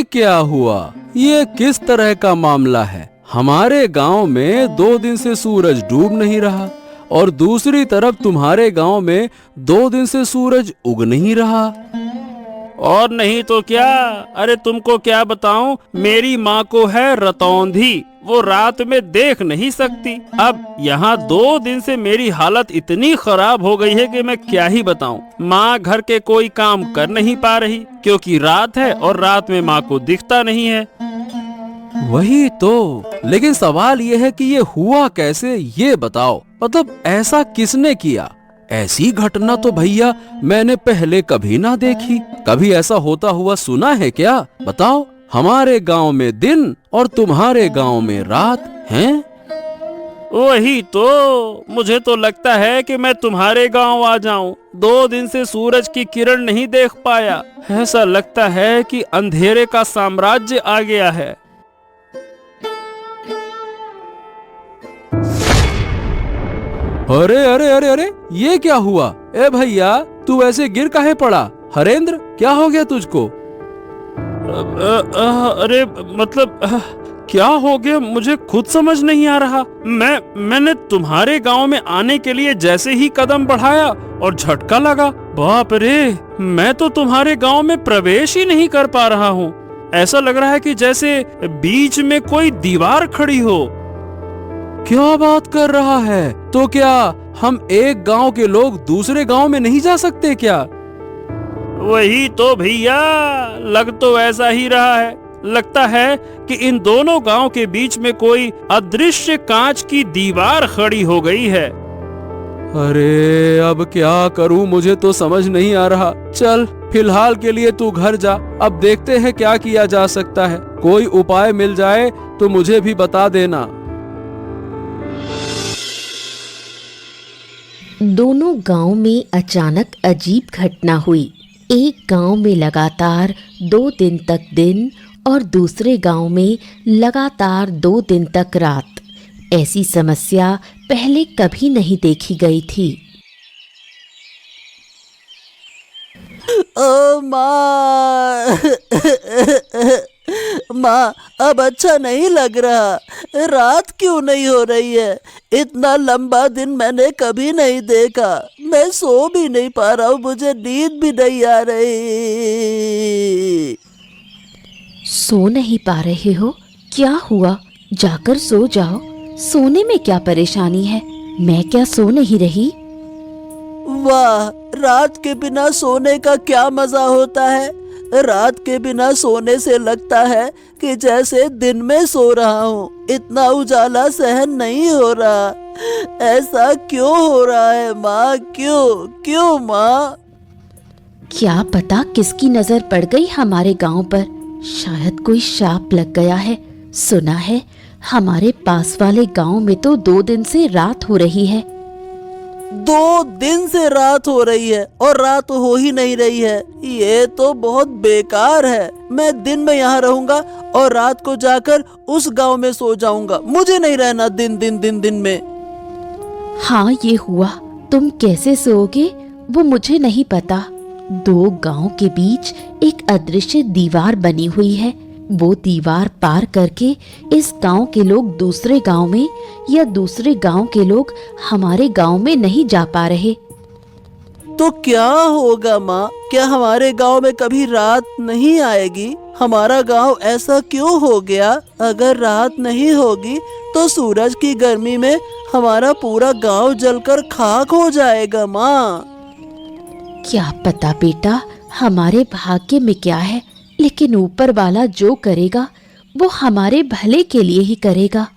ये क्या हुआ? ये किस तरह का मामला है? हमारे गांव में 2 दिन से सूरज डूब नहीं रहा और दूसरी तरफ तुम्हारे गांव में 2 दिन से सूरज उग नहीं रहा। और नहीं तो क्या, अरे तुमको क्या बताऊं, मेरी माँ को है रतौंधी, वो रात में देख नहीं सकती। अब यहाँ 2 दिन से मेरी हालत इतनी खराब हो गई है कि मैं क्या ही बताऊं। माँ घर के कोई काम कर नहीं पा रही क्योंकि रात है और रात में माँ को दिखता नहीं है। वही तो, लेकिन सवाल ये है कि ये हुआ कैसे, ये बताओ। मतलब ऐसा किसने किया? ऐसी घटना तो भैया मैंने पहले कभी ना देखी। कभी ऐसा होता हुआ सुना है क्या? बताओ। हमारे गांव में दिन और तुम्हारे गांव में रात हैं। वही तो, मुझे तो लगता है कि मैं तुम्हारे गांव आ जाऊं। 2 दिन से सूरज की किरण नहीं देख पाया। ऐसा लगता है कि अंधेरे का साम्राज्य आ गया है। अरे अरे अरे अरे, ये क्या हुआ? ए भैया, तू ऐसे गिर काहे पड़ा? हरेंद्र, क्या हो गया तुझको? अरे मतलब क्या हो गया, मुझे खुद समझ नहीं आ रहा। मैंने तुम्हारे गांव में आने के लिए जैसे ही कदम बढ़ाया और झटका लगा। बाप रे, मैं तो तुम्हारे गांव में प्रवेश ही नहीं कर पा रहा हूँ। ऐसा लग रहा है कि जैसे बीच में कोई दीवार खड़ी हो। क्या बात कर रहा है? तो क्या हम एक गांव के लोग दूसरे गांव में नहीं जा सकते क्या? वही तो भैया, लग तो ऐसा ही रहा है। लगता है कि इन दोनों गांव के बीच में कोई अदृश्य कांच की दीवार खड़ी हो गई है। अरे अब क्या करूं, मुझे तो समझ नहीं आ रहा। चल, फिलहाल के लिए तू घर जा। अब देखते हैं क्या किया जा सकता है। कोई उपाय मिल जाए तो मुझे भी बता देना। दोनों गांव में अचानक अजीब घटना हुई। एक गांव में लगातार 2 दिन तक दिन और दूसरे गांव में लगातार 2 दिन तक रात। ऐसी समस्या पहले कभी नहीं देखी गई थी। ओ माँ, माँ अब अच्छा नहीं लग रहा। रात क्यों नहीं हो रही है? इतना लंबा दिन मैंने कभी नहीं देखा। मैं सो भी नहीं पा रहा हूँ, मुझे नींद भी नहीं आ रही। सो नहीं पा रहे हो? क्या हुआ? जाकर सो जाओ। सोने में क्या परेशानी है? मैं क्या सो नहीं रही? वाह, रात के बिना सोने का क्या मजा होता है। रात के बिना सोने से लगता है कि जैसे दिन में सो रहा हूँ। इतना उजाला सहन नहीं हो रहा। ऐसा क्यों हो रहा है माँ? क्यों क्यों माँ? क्या पता किसकी नजर पड़ गई हमारे गांव पर। शायद कोई शाप लग गया है। सुना है हमारे पास वाले गांव में तो 2 दिन से रात हो रही है। 2 दिन से रात हो रही है और रात हो ही नहीं रही है। ये तो बहुत बेकार है। मैं दिन में यहाँ रहूंगा और रात को जाकर उस गांव में सो जाऊंगा। मुझे नहीं रहना दिन में। हाँ, ये हुआ। तुम कैसे सोओगे वो मुझे नहीं पता। 2 गांव के बीच एक अदृश्य दीवार बनी हुई है। वो दीवार पार करके इस गांव के लोग दूसरे गांव में या दूसरे गांव के लोग हमारे गांव में नहीं जा पा रहे। तो क्या होगा माँ? क्या हमारे गांव में कभी रात नहीं आएगी? हमारा गांव ऐसा क्यों हो गया? अगर रात नहीं होगी तो सूरज की गर्मी में हमारा पूरा गांव जलकर खाक हो जाएगा माँ। क्या पता बेटा, हमारे भाग्य में क्या है, लेकिन ऊपर वाला जो करेगा वो हमारे भले के लिए ही करेगा।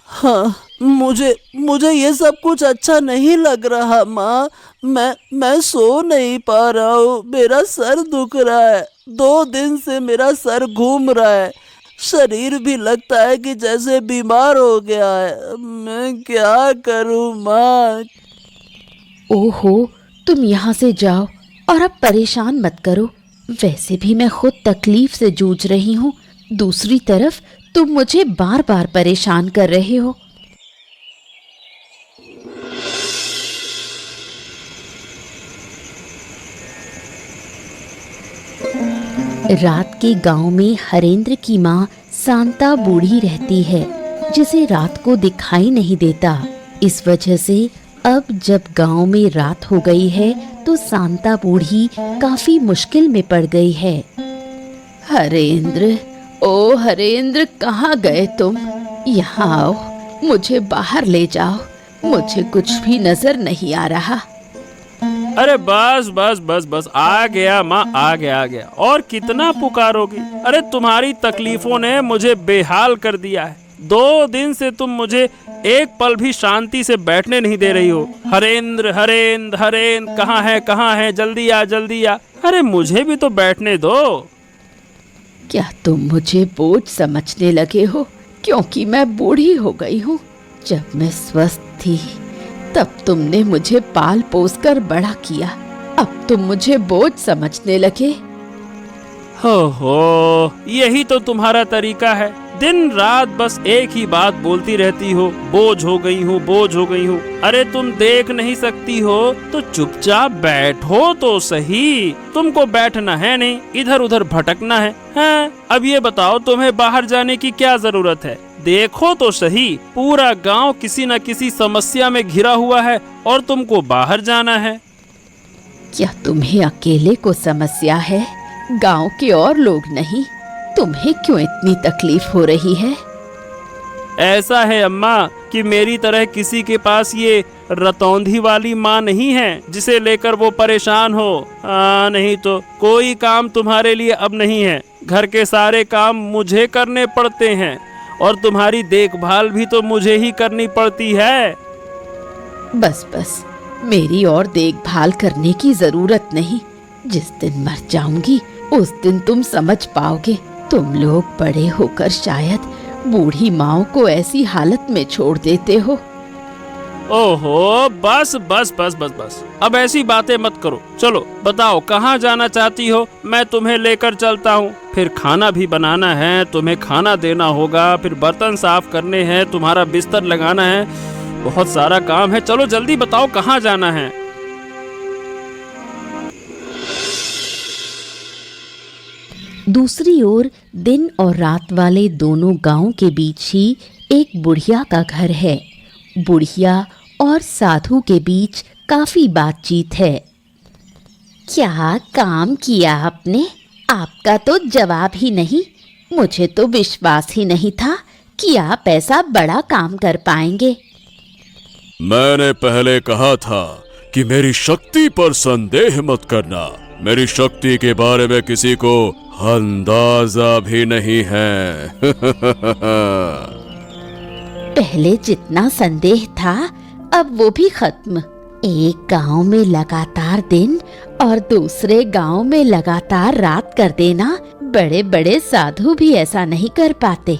हाँ, मुझे ये सब कुछ अच्छा नहीं लग रहा माँ। मैं सो नहीं पा रहा हूँ। मेरा सर दुख रहा है। 2 दिन से मेरा सर घूम रहा है। शरीर भी लगता है कि जैसे बीमार हो गया है। मैं क्या करूँ माँ? ओहो, तुम यहाँ से जाओ और अब परेशान मत करो। वैसे भी मैं खुद तकलीफ से जूझ रही हूँ। दूसरी तरफ तुम मुझे बार बार परेशान कर रहे हो। रात के गांव में हरेंद्र की माँ शांता बूढ़ी रहती है, जिसे रात को दिखाई नहीं देता। इस वजह से अब जब गांव में रात हो गई है तो शांता बूढ़ी काफी मुश्किल में पड़ गई है। हरेंद्र, ओ हरेंद्र, कहाँ गए तुम? यहाँ आओ, मुझे बाहर ले जाओ, मुझे कुछ भी नजर नहीं आ रहा। अरे बस बस बस बस, आ गया माँ, आ गया। और कितना पुकारोगी? अरे तुम्हारी तकलीफों ने मुझे बेहाल कर दिया है। 2 दिन से तुम मुझे एक पल भी शांति से बैठने नहीं दे रही हो। हरेंद्र हरेंद्र हरेंद्र, कहाँ है, जल्दी आ। अरे मुझे भी तो बैठने दो। क्या तुम मुझे बोझ समझने लगे हो क्योंकि मैं बूढ़ी हो गई हूँ? जब मैं स्वस्थ थी तब तुमने मुझे पाल पोस कर बड़ा किया, अब तुम मुझे बोझ समझने लगे। हो, यही तो तुम्हारा तरीका है। दिन रात बस एक ही बात बोलती रहती हो, बोझ हो गई हूँ। अरे तुम देख नहीं सकती हो तो चुपचाप बैठो तो सही। तुमको बैठना है नहीं, इधर उधर भटकना है। हाँ, अब ये बताओ तुम्हें बाहर जाने की क्या जरूरत है? देखो तो सही, पूरा गांव किसी न किसी समस्या में घिरा हुआ है और तुमको बाहर जाना है। क्या तुम्हें अकेले को समस्या है, गांव के और लोग नहीं? तुम्हें क्यों इतनी तकलीफ हो रही है? ऐसा है अम्मा कि मेरी तरह किसी के पास ये रतौंधी वाली माँ नहीं है जिसे लेकर वो परेशान हो। नहीं तो कोई काम तुम्हारे लिए अब नहीं है। घर के सारे काम मुझे करने पड़ते हैं और तुम्हारी देखभाल भी तो मुझे ही करनी पड़ती है। बस, मेरी और देखभाल करने की जरूरत नहीं। जिस दिन मर जाऊंगी उस दिन तुम समझ पाओगे। तुम लोग बड़े होकर शायद बूढ़ी माँ को ऐसी हालत में छोड़ देते हो। ओहो, बस। अब ऐसी बातें मत करो। चलो बताओ कहाँ जाना चाहती हो, मैं तुम्हें लेकर चलता हूँ। फिर खाना भी बनाना है, तुम्हें खाना देना होगा, फिर बर्तन साफ करने हैं, तुम्हारा बिस्तर लगाना है, बहुत सारा काम है। चलो जल्दी बताओ कहाँ जाना है। दूसरी ओर दिन और रात वाले दोनों गांव के बीच ही एक बुढ़िया का घर है। बुढ़िया और साधु के बीच काफी बातचीत है। क्या काम किया आपने? आपका तो जवाब ही नहीं। मुझे तो विश्वास ही नहीं था कि आप ऐसा बड़ा काम कर पाएंगे। मैंने पहले कहा था कि मेरी शक्ति पर संदेह मत करना। मेरी शक्ति के बारे में किसी को अंदाजा भी नहीं है। पहले जितना संदेह था अब वो भी खत्म। एक गांव में लगातार दिन और दूसरे गांव में लगातार रात कर देना, बड़े बड़े साधु भी ऐसा नहीं कर पाते।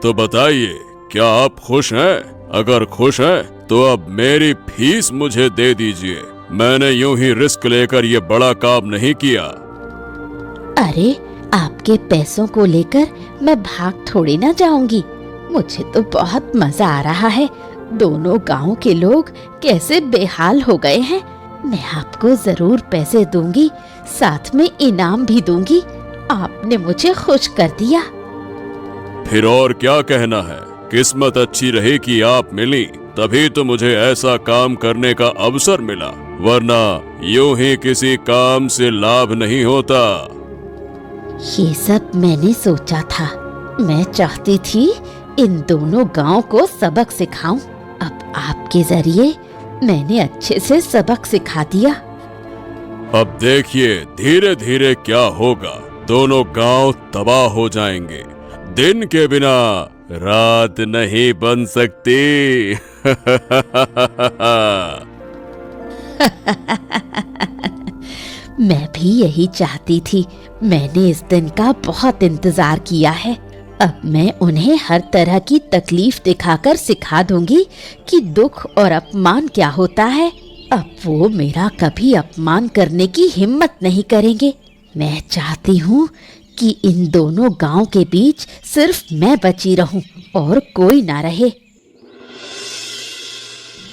तो बताइए, क्या आप खुश हैं? अगर खुश हैं तो अब मेरी फीस मुझे दे दीजिए। मैंने यूं ही रिस्क लेकर ये बड़ा काम नहीं किया। अरे, आपके पैसों को लेकर मैं भाग थोड़ी ना जाऊंगी। मुझे तो बहुत मजा आ रहा है। दोनों गांव के लोग कैसे बेहाल हो गए हैं। मैं आपको जरूर पैसे दूंगी, साथ में इनाम भी दूंगी। आपने मुझे खुश कर दिया। फिर और क्या कहना है? किस्मत अच्छी रही कि आप मिली, तभी तो मुझे ऐसा काम करने का अवसर मिला, वरना यूं ही किसी काम से लाभ नहीं होता। ये सब मैंने सोचा था। मैं चाहती थी इन दोनों गांव को सबक सिखाऊं। अब आपके जरिए मैंने अच्छे से सबक सिखा दिया। अब देखिए धीरे धीरे क्या होगा। दोनों गांव तबाह हो जाएंगे। दिन के बिना रात नहीं बन सकती। मैं भी यही चाहती थी। मैंने इस दिन का बहुत इंतजार किया है। अब मैं उन्हें हर तरह की तकलीफ दिखाकर सिखा दूंगी कि दुख और अपमान क्या होता है। अब वो मेरा कभी अपमान करने की हिम्मत नहीं करेंगे। मैं चाहती हूँ कि इन दोनों गांव के बीच सिर्फ मैं बची रहूं और कोई ना रहे।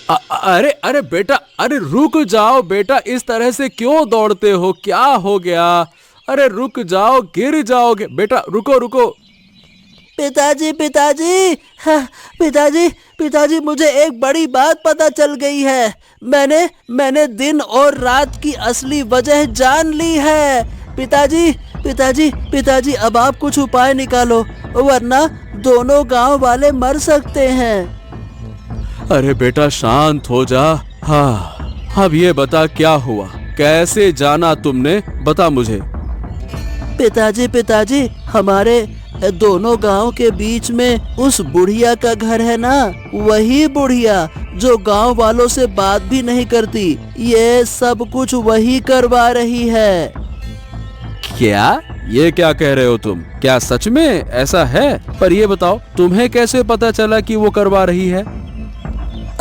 अरे बेटा, अरे रुक जाओ बेटा, इस तरह से क्यों दौड़ते हो? क्या हो गया? अरे रुक जाओ, गिर जाओगे बेटा, रुको रुको। पिताजी पिताजी, हाँ, पिताजी पिताजी, मुझे एक बड़ी बात पता चल गई है। मैंने दिन और रात की असली वजह जान ली है। पिताजी पिताजी पिताजी, अब आप कुछ उपाय निकालो, वरना दोनों गांव वाले मर सकते हैं। अरे बेटा शांत हो जा। हाँ, अब ये बता क्या हुआ, कैसे जाना तुमने, बता मुझे। पिताजी हमारे दोनों गांव के बीच में उस बुढ़िया का घर है ना, वही बुढ़िया जो गांव वालों से बात भी नहीं करती, ये सब कुछ वही करवा रही है। क्या? ये क्या कह रहे हो तुम? क्या सच में ऐसा है? पर ये बताओ, तुम्हें कैसे पता चला कि वो करवा रही है?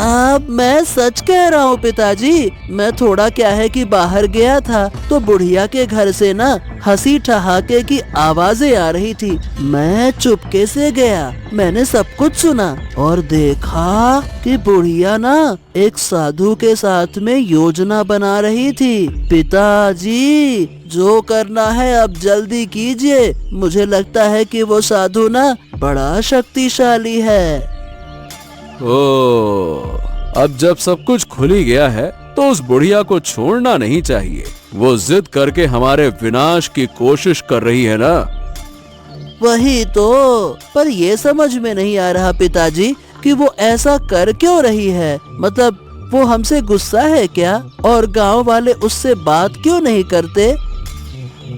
अब मैं सच कह रहा हूँ पिताजी। मैं थोड़ा क्या है कि बाहर गया था, तो बुढ़िया के घर से ना हंसी ठहाके की आवाजें आ रही थी। मैं चुपके से गया, मैंने सब कुछ सुना और देखा कि बुढ़िया ना एक साधु के साथ में योजना बना रही थी। पिताजी, जो करना है अब जल्दी कीजिए। मुझे लगता है कि वो साधु ना बड़ा शक्तिशाली है। ओ, अब जब सब कुछ खुल ही गया है तो उस बुढ़िया को छोड़ना नहीं चाहिए। वो जिद करके हमारे विनाश की कोशिश कर रही है ना। वही तो, पर ये समझ में नहीं आ रहा पिताजी कि वो ऐसा कर क्यों रही है। मतलब वो हमसे गुस्सा है क्या? और गांव वाले उससे बात क्यों नहीं करते?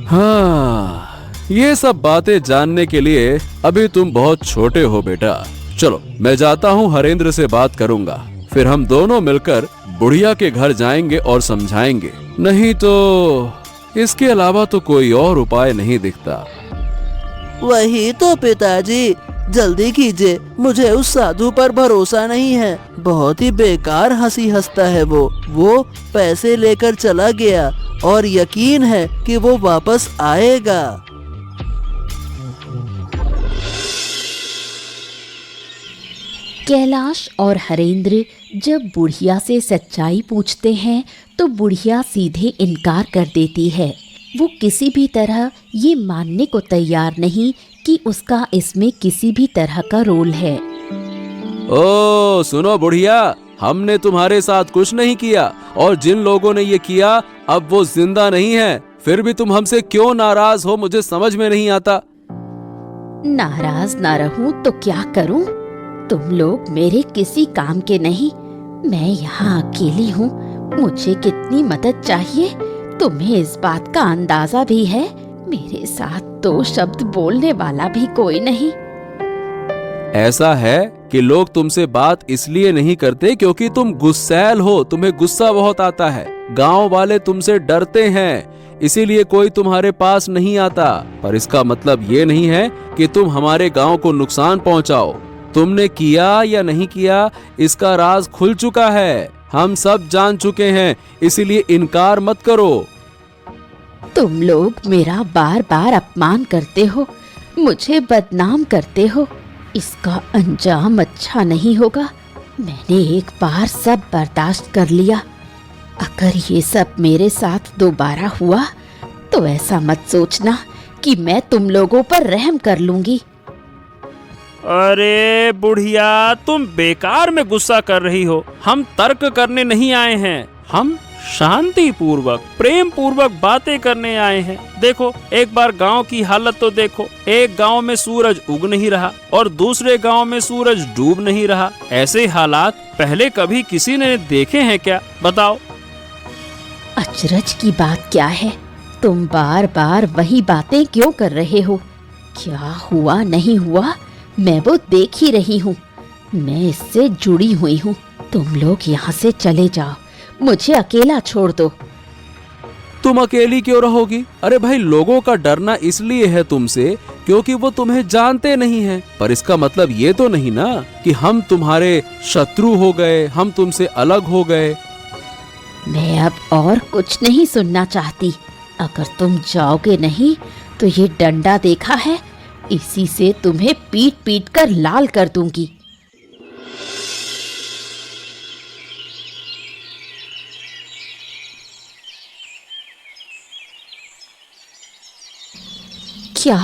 हाँ, ये सब बातें जानने के लिए अभी तुम बहुत छोटे हो बेटा। चलो, मैं जाता हूँ, हरेंद्र से बात करूंगा, फिर हम दोनों मिलकर बुढ़िया के घर जाएंगे और समझाएंगे। नहीं तो इसके अलावा तो कोई और उपाय नहीं दिखता। वही तो पिताजी, जल्दी कीजिए। मुझे उस साधु पर भरोसा नहीं है, बहुत ही बेकार हंसी हंसता है वो पैसे लेकर चला गया और यकीन है कि वो वापस आएगा। कैलाश और हरेंद्र जब बुढ़िया से सच्चाई पूछते हैं तो बुढ़िया सीधे इनकार कर देती है। वो किसी भी तरह ये मानने को तैयार नहीं कि उसका इसमें किसी भी तरह का रोल है। ओ सुनो बुढ़िया, हमने तुम्हारे साथ कुछ नहीं किया, और जिन लोगों ने ये किया अब वो जिंदा नहीं है। फिर भी तुम हमसे क्यों नाराज हो, मुझे समझ में नहीं आता। नाराज ना रहूं तो क्या करूं? तुम लोग मेरे किसी काम के नहीं। मैं यहाँ अकेली हूँ, मुझे कितनी मदद चाहिए तुम्हें इस बात का अंदाजा भी है। मेरे साथ दो शब्द बोलने वाला भी कोई नहीं। ऐसा है कि लोग तुमसे बात इसलिए नहीं करते क्योंकि तुम गुस्सैल हो, तुम्हें गुस्सा बहुत आता है। गांव वाले तुमसे डरते हैं, इसीलिए कोई तुम्हारे पास नहीं आता। पर इसका मतलब ये नहीं है कि तुम हमारे गांव को नुकसान पहुंचाओ। तुमने किया या नहीं किया, इसका राज खुल चुका है, हम सब जान चुके हैं, इसीलिए इनकार मत करो। तुम लोग मेरा बार बार अपमान करते हो, मुझे बदनाम करते हो। इसका अंजाम अच्छा नहीं होगा। मैंने एक बार सब बर्दाश्त कर लिया। अगर ये सब मेरे साथ दोबारा हुआ तो ऐसा मत सोचना कि मैं तुम लोगों पर रहम कर लूंगी। अरे बुढ़िया, तुम बेकार में गुस्सा कर रही हो। हम तर्क करने नहीं आए हैं, हम शांति पूर्वक प्रेम पूर्वक बातें करने आए हैं। देखो, एक बार गांव की हालत तो देखो। एक गांव में सूरज उग नहीं रहा और दूसरे गांव में सूरज डूब नहीं रहा। ऐसे हालात पहले कभी किसी ने देखे हैं क्या? बताओ। अचरज की बात क्या है? तुम बार बार वही बातें क्यों कर रहे हो? क्या हुआ नहीं हुआ मैं वो देख ही रही हूँ। मैं इससे जुड़ी हुई हूँ। तुम लोग यहाँ से चले जाओ, मुझे अकेला छोड़ दो। तुम अकेली क्यों रहोगी? अरे भाई, लोगों का डरना इसलिए है तुमसे क्योंकि वो तुम्हें जानते नहीं हैं। पर इसका मतलब ये तो नहीं ना कि हम तुम्हारे शत्रु हो गए, हम तुमसे अलग हो गए। मैं अब और कुछ नहीं सुनना चाहती। अगर तुम जाओगे नहीं तो ये डंडा देखा है, इसी से तुम्हें पीट पीट कर लाल कर दूंगी। क्या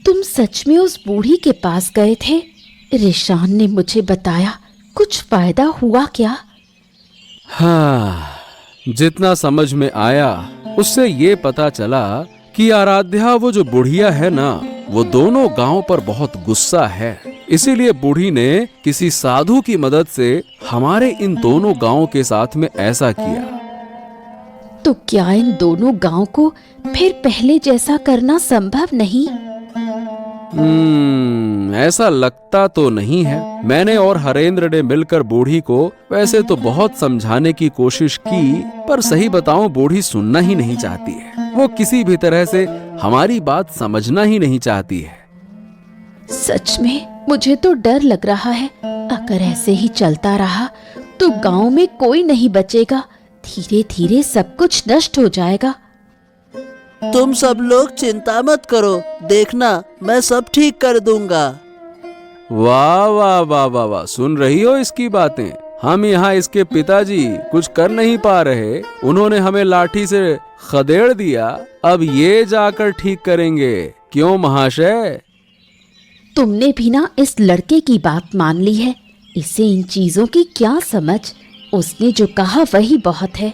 तुम सच में उस बूढ़ी के पास गए थे? रिशान ने मुझे बताया, कुछ फायदा हुआ क्या? हाँ, जितना समझ में आया उससे ये पता चला कि आराध्या, वो जो बुढ़िया है ना, वो दोनों गांव पर बहुत गुस्सा है। इसीलिए बूढ़ी ने किसी साधु की मदद से हमारे इन दोनों गांवों के साथ में ऐसा किया। तो क्या इन दोनों गांव को फिर पहले जैसा करना संभव नहीं? ऐसा लगता तो नहीं है। मैंने और हरेंद्र ने मिलकर बूढ़ी को वैसे तो बहुत समझाने की कोशिश की, पर सही बताऊं बूढ़ी सुनना ही नहीं चाहती है। वो किसी भी तरह से हमारी बात समझना ही नहीं चाहती है। सच में मुझे तो डर लग रहा है। अगर ऐसे ही चलता रहा तो गांव में कोई नहीं बचेगा। धीरे धीरे सब कुछ नष्ट हो जाएगा। तुम सब लोग चिंता मत करो, देखना मैं सब ठीक कर दूंगा। वाह वाह वाह वाह वाह, सुन रही हो इसकी बातें? हम यहाँ इसके पिताजी कुछ कर नहीं पा रहे, उन्होंने हमें लाठी से खदेड़ दिया, अब ये जाकर ठीक करेंगे। क्यों महाशय? तुमने भी ना इस लड़के की बात मान ली है। इसे इन चीजों की क्या समझ? उसने जो कहा वही बहुत है।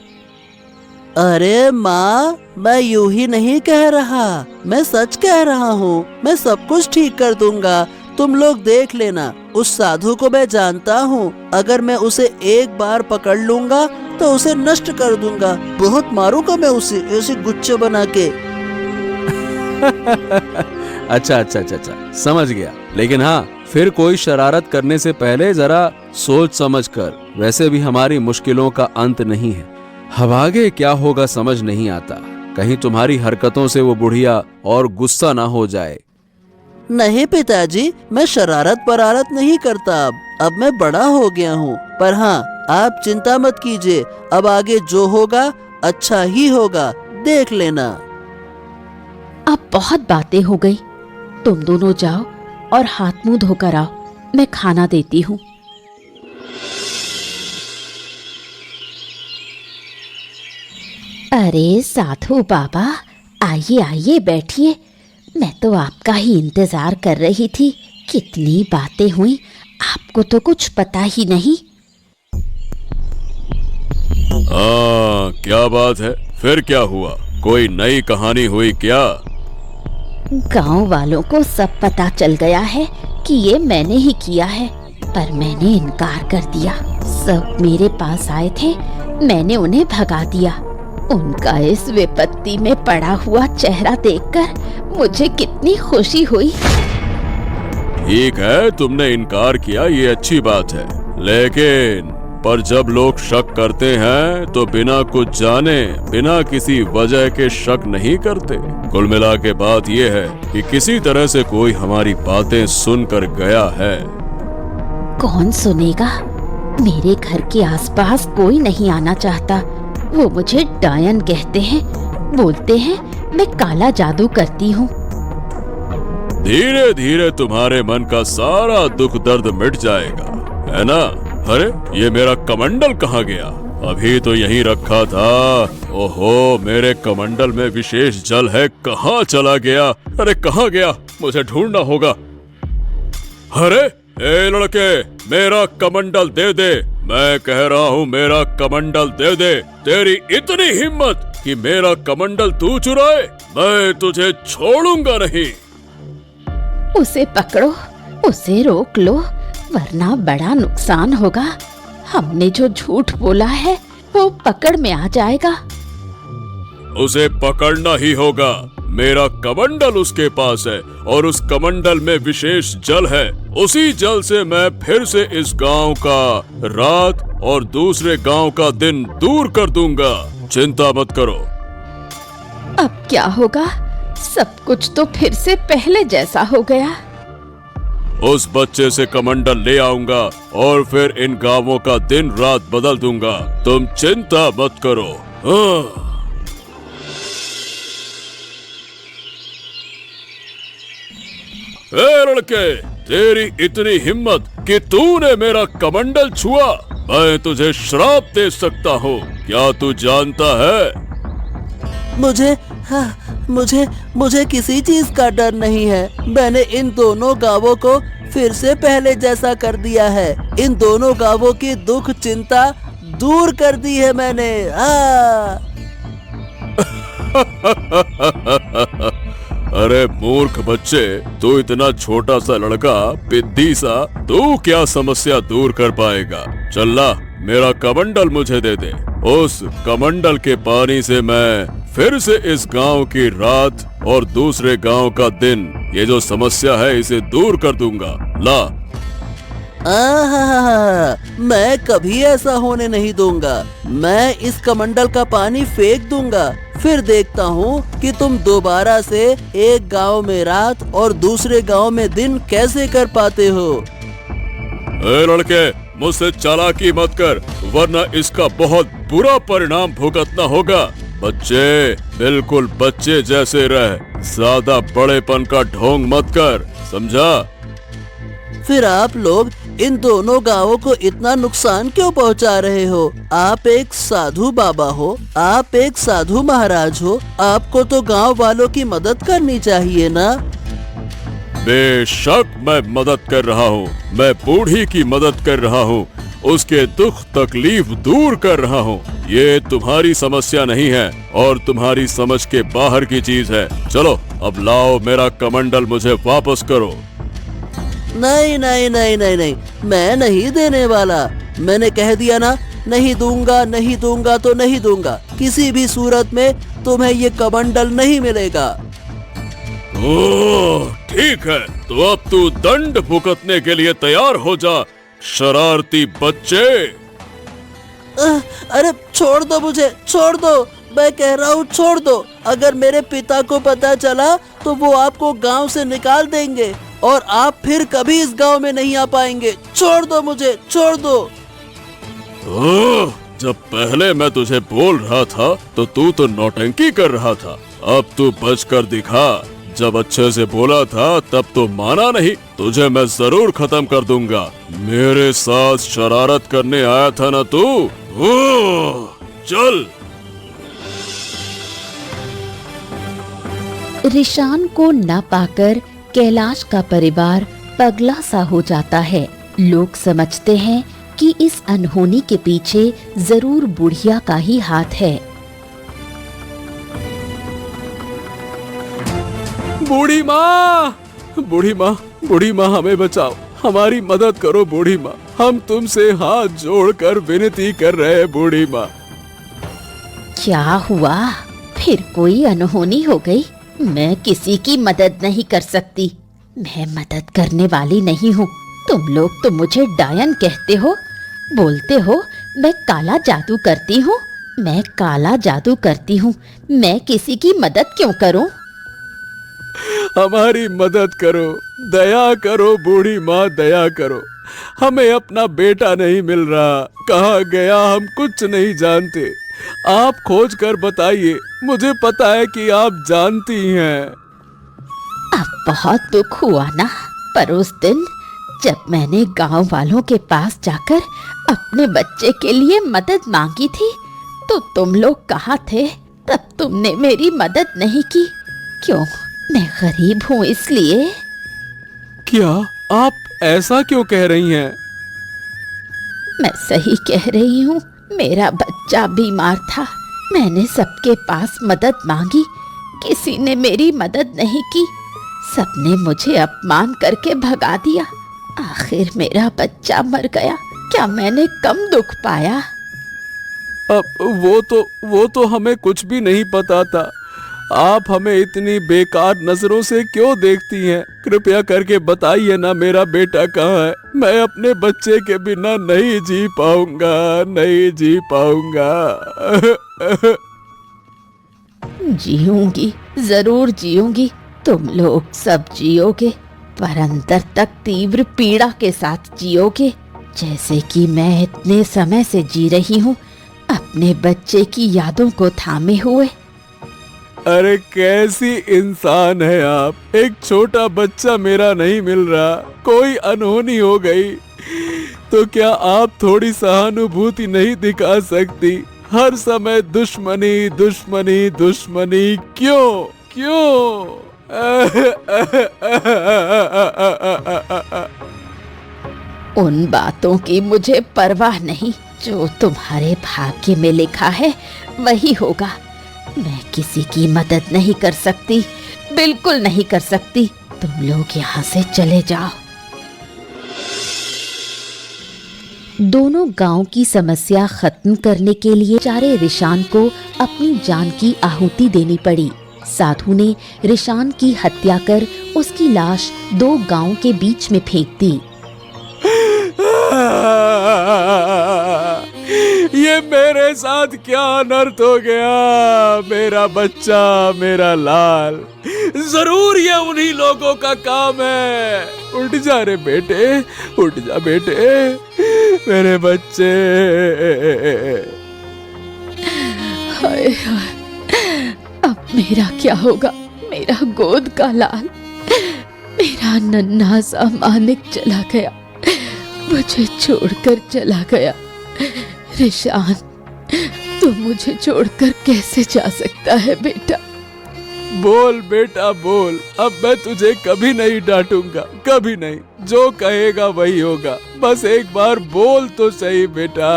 अरे माँ, मैं यूं ही नहीं कह रहा, मैं सच कह रहा हूँ। मैं सब कुछ ठीक कर दूंगा, तुम लोग देख लेना। उस साधु को मैं जानता हूँ, अगर मैं उसे एक बार पकड़ लूंगा तो उसे नष्ट कर दूंगा। बहुत मारूंगा मैं उसे ऐसे गुच्छे बना के। अच्छा, समझ गया। लेकिन हाँ, फिर कोई शरारत करने से पहले जरा सोच समझ कर। वैसे भी हमारी मुश्किलों का अंत नहीं है। अब आगे क्या होगा समझ नहीं आता। कहीं तुम्हारी हरकतों से वो बुढ़िया और गुस्सा ना हो जाए। नहीं पिताजी, मैं शरारत परारत नहीं करता। अब मैं बड़ा हो गया हूँ। पर हाँ, आप चिंता मत कीजिए, अब आगे जो होगा अच्छा ही होगा, देख लेना। अब बहुत बातें हो गई। तुम दोनों जाओ और हाथ मुंह धोकर आओ, मैं खाना देती हूँ। अरे साधु बाबा, आइए आइए बैठिए। मैं तो आपका ही इंतजार कर रही थी। कितनी बातें हुई, आपको तो कुछ पता ही नहीं। क्या बात है? फिर क्या हुआ? कोई नई कहानी हुई क्या? गांव वालों को सब पता चल गया है कि ये मैंने ही किया है, पर मैंने इनकार कर दिया। सब मेरे पास आए थे, मैंने उन्हें भगा दिया। उनका इस विपत्ति में पड़ा हुआ चेहरा देखकर मुझे कितनी खुशी हुई। ठीक है, तुमने इनकार किया, ये अच्छी बात है। लेकिन पर जब लोग शक करते हैं तो बिना कुछ जाने, बिना किसी वजह के शक नहीं करते। कुल मिला के बात ये है कि किसी तरह से कोई हमारी बातें सुनकर गया है। कौन सुनेगा? मेरे घर के आसपास कोई नहीं आना चाहता। वो मुझे डायन कहते हैं, बोलते हैं मैं काला जादू करती हूँ। धीरे धीरे तुम्हारे मन का सारा दुख दर्द मिट जाएगा, है ना? अरे ये मेरा कमंडल कहाँ गया? अभी तो यहीं रखा था। ओहो, मेरे कमंडल में विशेष जल है, कहाँ चला गया? अरे कहाँ गया? मुझे ढूंढना होगा। अरे ए लड़के, मेरा कमंडल दे दे। मैं कह रहा हूँ मेरा कमंडल दे दे। तेरी इतनी हिम्मत कि मेरा कमंडल तू चुराए? मैं तुझे छोड़ूंगा नहीं। उसे पकड़ो, उसे रोक लो, वरना बड़ा नुकसान होगा। हमने जो झूठ बोला है वो पकड़ में आ जाएगा। उसे पकड़ना ही होगा। मेरा कमंडल उसके पास है और उस कमंडल में विशेष जल है। उसी जल से मैं फिर से इस गांव का रात और दूसरे गांव का दिन दूर कर दूंगा। चिंता मत करो। अब क्या होगा? सब कुछ तो फिर से पहले जैसा हो गया। उस बच्चे से कमंडल ले आऊंगा और फिर इन गांवों का दिन रात बदल दूंगा। तुम चिंता मत करो। ए लड़के, तेरी इतनी हिम्मत कि तूने मेरा कमंडल छुआ? मैं तुझे श्राप दे सकता हूँ। क्या तू जानता है? हाँ, मुझे किसी चीज का डर नहीं है। मैंने इन दोनों गांवों को फिर से पहले जैसा कर दिया है। इन दोनों गांवों की दुख चिंता दूर कर दी है मैंने। अरे मूर्ख बच्चे, तू इतना छोटा सा लड़का, पिद्दी सा, तू क्या समस्या दूर कर पाएगा? चल्ला, मेरा कमंडल मुझे दे दे। उस कमंडल के पानी से मैं फिर से इस गांव की रात और दूसरे गांव का दिन, ये जो समस्या है, इसे दूर कर दूंगा। ला। मैं कभी ऐसा होने नहीं दूंगा। मैं इस कमंडल का पानी फेंक दूंगा, फिर देखता हूँ कि तुम दोबारा से एक गांव में रात और दूसरे गांव में दिन कैसे कर पाते हो। ए लड़के, मुझसे चालाकी मत कर, वरना इसका बहुत बुरा परिणाम भुगतना होगा। बच्चे, बिल्कुल बच्चे जैसे रह, ज्यादा बड़ेपन का ढोंग मत कर, समझा? फिर आप लोग इन दोनों गांवों को इतना नुकसान क्यों पहुंचा रहे हो? आप एक साधु बाबा हो, आप एक साधु महाराज हो, आपको तो गांव वालों की मदद करनी चाहिए ना। बेशक मैं मदद कर रहा हूँ, मैं बूढ़ी की मदद कर रहा हूँ, उसके दुख तकलीफ दूर कर रहा हूँ। ये तुम्हारी समस्या नहीं है और तुम्हारी समझ के बाहर की चीज है। चलो अब लाओ, मेरा कमंडल मुझे वापस करो। नहीं नहीं नहीं नहीं नहीं, मैं नहीं देने वाला। मैंने कह दिया ना, नहीं दूंगा, नहीं दूंगा तो नहीं दूंगा। किसी भी सूरत में तुम्हें ये कमंडल नहीं मिलेगा। ओह, ठीक है, तो अब तू दंड भुगतने के लिए तैयार हो जा, शरारती बच्चे। अरे छोड़ दो मुझे, छोड़ दो, मैं कह रहा हूँ छोड़ दो। अगर मेरे पिता को पता चला तो वो आपको गांव से निकाल देंगे और आप फिर कभी इस गांव में नहीं आ पाएंगे। छोड़ दो मुझे, छोड़ दो। जब पहले मैं तुझे बोल रहा था तो तू तो नौटंकी कर रहा था, अब तू बच कर दिखा। जब अच्छे से बोला था तब तो माना नहीं, तुझे मैं जरूर खत्म कर दूंगा। मेरे साथ शरारत करने आया था ना तू? चल। रिशान को न पाकर कैलाश का परिवार पगला सा हो जाता है। लोग समझते हैं कि इस अनहोनी के पीछे जरूर बुढ़िया का ही हाथ है। बूढ़ी माँ, बूढ़ी माँ, बूढ़ी माँ, हमें बचाओ, हमारी मदद करो बूढ़ी माँ, हम तुमसे हाथ जोड़कर विनती कर रहे हैं बूढ़ी माँ। क्या हुआ? फिर कोई अनहोनी हो गई? मैं किसी की मदद नहीं कर सकती, मैं मदद करने वाली नहीं हूँ। तुम लोग तो मुझे डायन कहते हो, बोलते हो मैं काला जादू करती हूँ। मैं काला जादू करती हूँ, मैं किसी की मदद क्यों करूँ? हमारी मदद करो, दया करो बूढ़ी माँ, दया करो। हमें अपना बेटा नहीं मिल रहा, कहाँ गया हम कुछ नहीं जानते। आप खोज कर बताइए, मुझे पता है कि आप जानती हैं। अब बहुत दुख हुआ ना, पर उस दिन जब मैंने गांव वालों के पास जाकर अपने बच्चे के लिए मदद मांगी थी तो तुम लोग कहाँ थे? तब तुमने मेरी मदद नहीं की। क्यों? मैं गरीब हूँ इसलिए? क्या आप ऐसा क्यों कह रही हैं? मैं सही कह रही हूँ, मेरा बच्चा बीमार था। मैंने सबके पास मदद मांगी, किसी ने मेरी मदद नहीं की। सबने मुझे अपमान करके भगा दिया। आखिर मेरा बच्चा मर गया। क्या मैंने कम दुख पाया? अब वो तो हमें कुछ भी नहीं पता था। आप हमें इतनी बेकार नजरों से क्यों देखती हैं? कृपया करके बताइए ना, मेरा बेटा कहाँ है? मैं अपने बच्चे के बिना नहीं जी पाऊंगा, नहीं जी पाऊंगा। जीऊंगी, जरूर जीऊंगी। तुम लोग सब जियोगे, पर अंदर तक तीव्र पीड़ा के साथ जियोगे, जैसे कि मैं इतने समय से जी रही हूँ, अपने बच्चे की यादों को थामे हुए। अरे कैसी इंसान है आप? एक छोटा बच्चा मेरा नहीं मिल रहा, कोई अनहोनी हो गई तो क्या आप थोड़ी सहानुभूति नहीं दिखा सकती? हर समय दुश्मनी दुश्मनी दुश्मनी, क्यों क्यों? उन बातों की मुझे परवाह नहीं। जो तुम्हारे भाग्य में लिखा है वही होगा। मैं किसी की मदद नहीं कर सकती, बिल्कुल नहीं कर सकती। तुम लोग यहाँ से चले जाओ। दोनों गांव की समस्या खत्म करने के लिए बेचारे रिशान को अपनी जान की आहुति देनी पड़ी। साधु ने रिशान की हत्या कर उसकी लाश 2 गांव के बीच में फेंक दी। ये मेरे साथ क्या अनर्थ हो गया? मेरा बच्चा, मेरा लाल, जरूर ये उन्हीं लोगों का काम है। उठ जा रे बेटे, उठ जा बेटे, मेरे बच्चे। हाय हाय, अब मेरा क्या होगा? मेरा गोद का लाल, मेरा नन्हा सा मानिक चला गया, मुझे छोड़कर चला गया। रिशान, तू मुझे छोड़कर कैसे जा सकता है बेटा? बोल बेटा बोल, अब मैं तुझे कभी नहीं डांटूंगा, कभी नहीं। जो कहेगा वही होगा, बस एक बार बोल तो सही बेटा।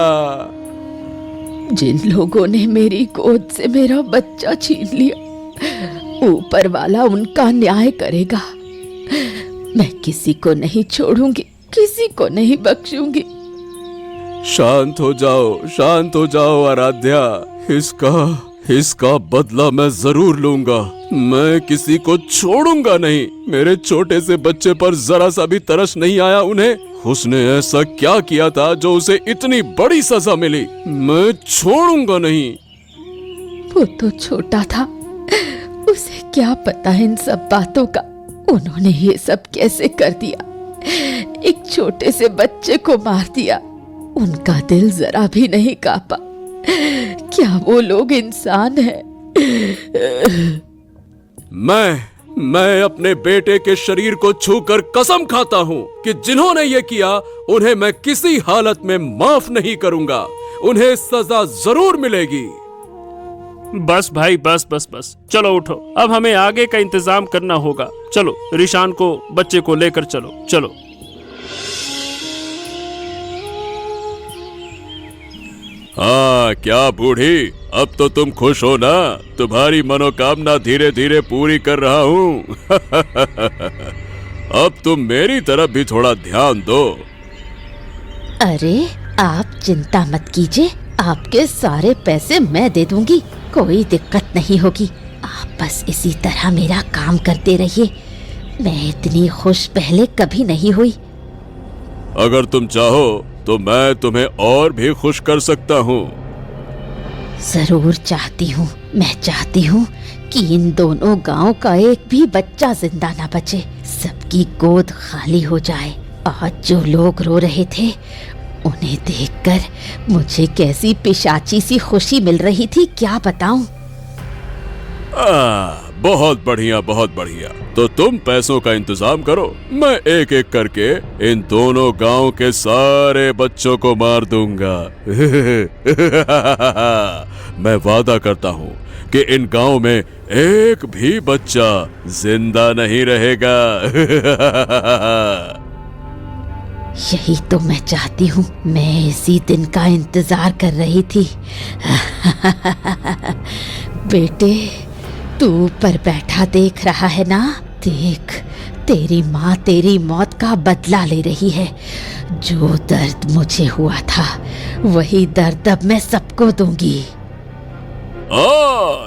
जिन लोगों ने मेरी गोद से मेरा बच्चा छीन लिया, ऊपर वाला उनका न्याय करेगा। मैं किसी को नहीं छोड़ूंगी, किसी को नहीं बख्शूंगी। शांत हो जाओ, शांत हो जाओ आराध्या। इसका बदला मैं जरूर लूंगा। मैं किसी को छोड़ूंगा नहीं। मेरे छोटे से बच्चे पर जरा सा भी तरस नहीं आया उन्हें। उसने ऐसा क्या किया था जो उसे इतनी बड़ी सजा मिली? मैं छोड़ूंगा नहीं। वो तो छोटा था, उसे क्या पता इन सब बातों का। उन्होंने ये सब कैसे कर दिया? एक छोटे से बच्चे को मार दिया। उनका दिल जरा भी नहीं कांपा। क्या वो लोग इंसान हैं? मैं अपने बेटे के शरीर को छूकर कसम खाता हूँ कि जिन्होंने ये किया उन्हें मैं किसी हालत में माफ नहीं करूंगा। उन्हें सजा जरूर मिलेगी। बस भाई, बस बस बस, चलो उठो। अब हमें आगे का इंतजाम करना होगा। चलो, रिशान को, बच्चे को लेकर चलो, चलो। हाँ क्या बूढ़ी, अब तो तुम खुश हो ना? तुम्हारी मनोकामना धीरे धीरे पूरी कर रहा हूँ। अब तुम मेरी तरफ भी थोड़ा ध्यान दो। अरे आप चिंता मत कीजिए, आपके सारे पैसे मैं दे दूंगी, कोई दिक्कत नहीं होगी। आप बस इसी तरह मेरा काम करते रहिए। मैं इतनी खुश पहले कभी नहीं हुई। अगर तुम चाहो तो मैं तुम्हें और भी खुश कर सकता हूँ। जरूर चाहती हूँ। मैं चाहती हूँ कि इन दोनों गांव का एक भी बच्चा जिंदा ना बचे, सबकी गोद खाली हो जाए। आज जो लोग रो रहे थे, उन्हें देखकर मुझे कैसी पिशाची सी खुशी मिल रही थी, क्या बताऊं। बहुत बढ़िया, बहुत बढ़िया। तो तुम पैसों का इंतजाम करो, मैं एक एक करके इन दोनों गांव के सारे बच्चों को मार दूंगा। मैं वादा करता हूँ कि इन गांव में एक भी बच्चा जिंदा नहीं रहेगा। यही तो मैं चाहती हूँ। मैं इसी दिन का इंतजार कर रही थी। बेटे, तू ऊपर बैठा देख रहा है ना? देख, तेरी माँ तेरी मौत का बदला ले रही है। जो दर्द मुझे हुआ था, वही दर्द अब मैं सबको दूंगी।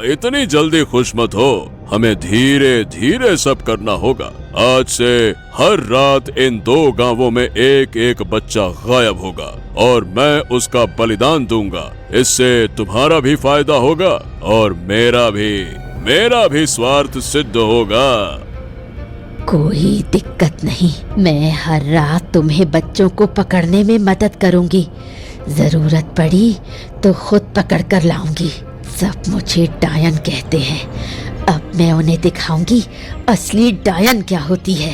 इतनी जल्दी खुश मत हो। हमें धीरे धीरे सब करना होगा। आज से हर रात इन 2 गांवों में एक एक बच्चा गायब होगा और मैं उसका बलिदान दूंगा। इससे तुम्हारा भी फायदा होगा और मेरा भी स्वार्थ सिद्ध होगा। कोई दिक्कत नहीं, मैं हर रात तुम्हें बच्चों को पकड़ने में मदद करूंगी। जरूरत पड़ी तो खुद पकड़ कर लाऊंगी। सब मुझे डायन कहते हैं। अब मैं उन्हें दिखाऊंगी असली डायन क्या होती है।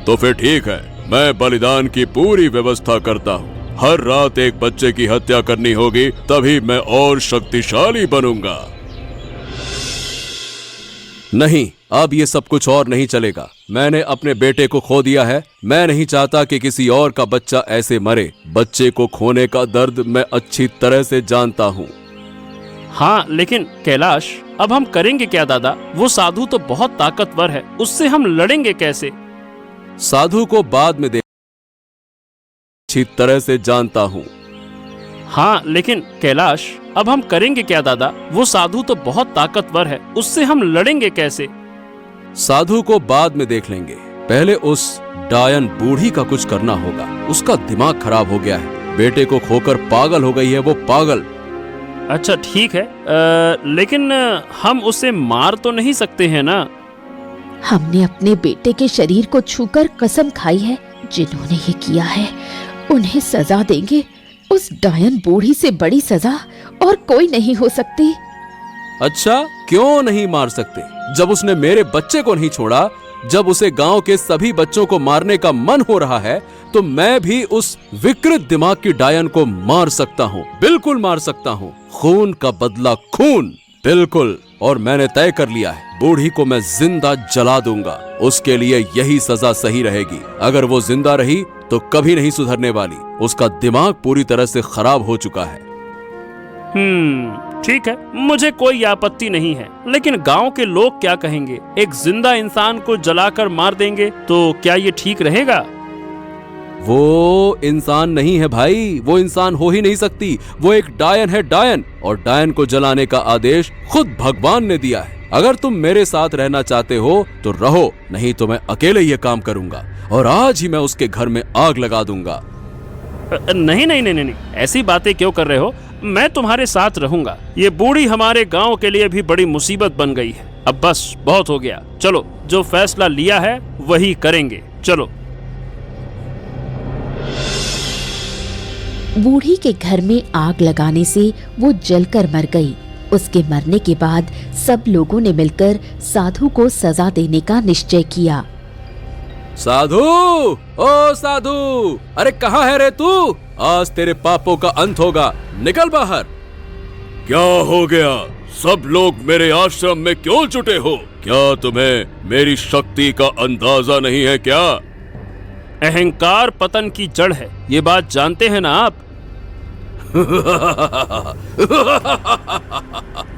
तो फिर ठीक है, मैं बलिदान की पूरी व्यवस्था करता हूँ। हर रात एक बच्चे की हत्या करनी होगी, तभी मैं और शक्तिशाली बनूंगा। नहीं, अब ये सब कुछ और नहीं चलेगा। मैंने अपने बेटे को खो दिया है। मैं नहीं चाहता कि किसी और का बच्चा ऐसे मरे। बच्चे को खोने का दर्द मैं अच्छी तरह से जानता हूँ। हाँ, लेकिन कैलाश, अब हम करेंगे क्या दादा? वो साधु तो बहुत ताकतवर है, उससे हम लड़ेंगे कैसे? साधु को बाद में देख, अच्छी तरह से जानता हूँ। हाँ, लेकिन कैलाश, अब हम करेंगे क्या दादा? वो साधु तो बहुत ताकतवर है, उससे हम लड़ेंगे कैसे? साधु को बाद में देख लेंगे। पहले उस डायन बूढ़ी का कुछ करना होगा। उसका दिमाग खराब हो गया है। बेटे को खोकर पागल हो गई है वो, पागल। अच्छा ठीक है, लेकिन हम उसे मार तो नहीं सकते हैं ना? हमने अपने बेटे के शरीर को छूकर कसम खाई है, जिन्होंने ये किया है उन्हें सजा देंगे। उस डायन बूढ़ी से बड़ी सजा और कोई नहीं हो सकती। अच्छा, क्यों नहीं मार सकते? जब उसने मेरे बच्चे को नहीं छोड़ा, जब उसे गांव के सभी बच्चों को मारने का मन हो रहा है, तो मैं भी उस विकृत दिमाग की डायन को मार सकता हूँ। बिल्कुल मार सकता हूँ। खून का बदला खून, बिल्कुल। और मैंने तय कर लिया है, बूढ़ी को मैं जिंदा जला दूंगा। उसके लिए यही सजा सही रहेगी। अगर वो जिंदा रही तो कभी नहीं सुधरने वाली। उसका दिमाग पूरी तरह से खराब हो चुका है। ठीक है, मुझे कोई आपत्ति नहीं है, लेकिन गांव के लोग क्या कहेंगे? एक जिंदा इंसान को जलाकर मार देंगे तो क्या ये ठीक रहेगा? वो इंसान नहीं है भाई, वो इंसान हो ही नहीं सकती। वो एक डायन है, डायन। और डायन को जलाने का आदेश खुद भगवान ने दिया है। अगर तुम मेरे साथ रहना चाहते हो तो रहो, नहीं तो मैं अकेले ये काम करूंगा और आज ही मैं उसके घर में आग लगा दूंगा। नहीं नहीं नहीं नहीं, ऐसी बातें क्यों कर रहे हो? मैं तुम्हारे साथ रहूंगा। ये बूढ़ी हमारे गांव के लिए भी बड़ी मुसीबत बन गई है। अब बस बहुत हो गया। चलो, जो फैसला लिया है वही करेंगे। चलो। बूढ़ी के घर में आग लगाने से वो जलकर मर गई। उसके मरने के बाद सब लोगों ने मिलकर साधु को सजा देने का निश्चय किया। साधु, ओ साधु, अरे कहाँ है रे तू? आज तेरे पापों का अंत होगा, निकल बाहर। क्या हो गया? सब लोग मेरे आश्रम में क्यों जुटे हो? क्या तुम्हें मेरी शक्ति का अंदाजा नहीं है क्या? अहंकार पतन की जड़ है, ये बात जानते हैं ना आप?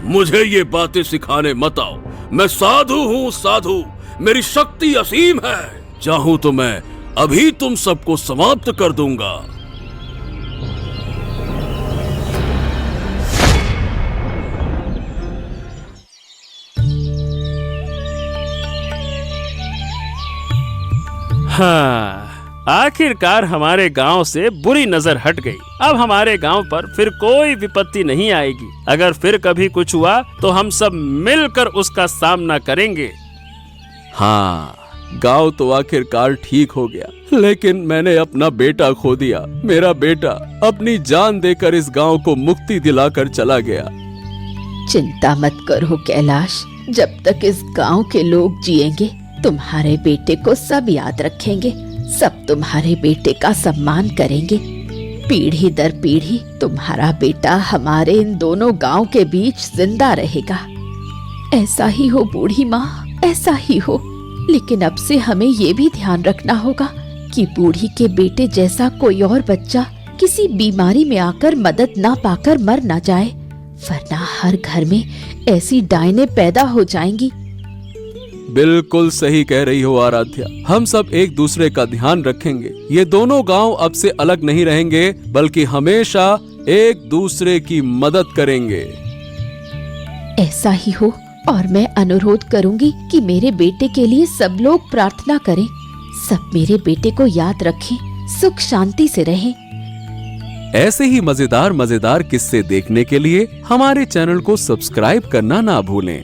मुझे ये बातें सिखाने मत आओ। मैं साधु हूँ, साधु। मेरी शक्ति असीम है। चाहूं तो मैं अभी तुम सबको समाप्त कर दूंगा। हाँ, आखिरकार हमारे गांव से बुरी नजर हट गई। अब हमारे गांव पर फिर कोई विपत्ति नहीं आएगी। अगर फिर कभी कुछ हुआ तो हम सब मिलकर उसका सामना करेंगे। हाँ, गांव तो आखिरकार ठीक हो गया, लेकिन मैंने अपना बेटा खो दिया। मेरा बेटा अपनी जान देकर इस गांव को मुक्ति दिलाकर चला गया। चिंता मत करो कैलाश, जब तक इस गांव के लोग जिएंगे तुम्हारे बेटे को सब याद रखेंगे। सब तुम्हारे बेटे का सम्मान करेंगे। पीढ़ी दर पीढ़ी तुम्हारा बेटा हमारे इन दोनों गांव के बीच जिंदा रहेगा। ऐसा ही हो बूढ़ी माँ, ऐसा ही हो। लेकिन अब से हमें ये भी ध्यान रखना होगा कि बूढ़ी के बेटे जैसा कोई और बच्चा किसी बीमारी में आकर मदद ना पाकर मर ना जाए, वरना हर घर में ऐसी डायनें पैदा हो जाएंगी। बिल्कुल सही कह रही हो आराध्या। हम सब एक दूसरे का ध्यान रखेंगे। ये दोनों गांव अब से अलग नहीं रहेंगे, बल्कि हमेशा एक दूसरे की मदद करेंगे। ऐसा ही हो। और मैं अनुरोध करूंगी कि मेरे बेटे के लिए सब लोग प्रार्थना करें। सब मेरे बेटे को याद रखें, सुख शांति से रहें। ऐसे ही मजेदार किस्से देखने के लिए हमारे चैनल को सब्सक्राइब करना ना भूलें।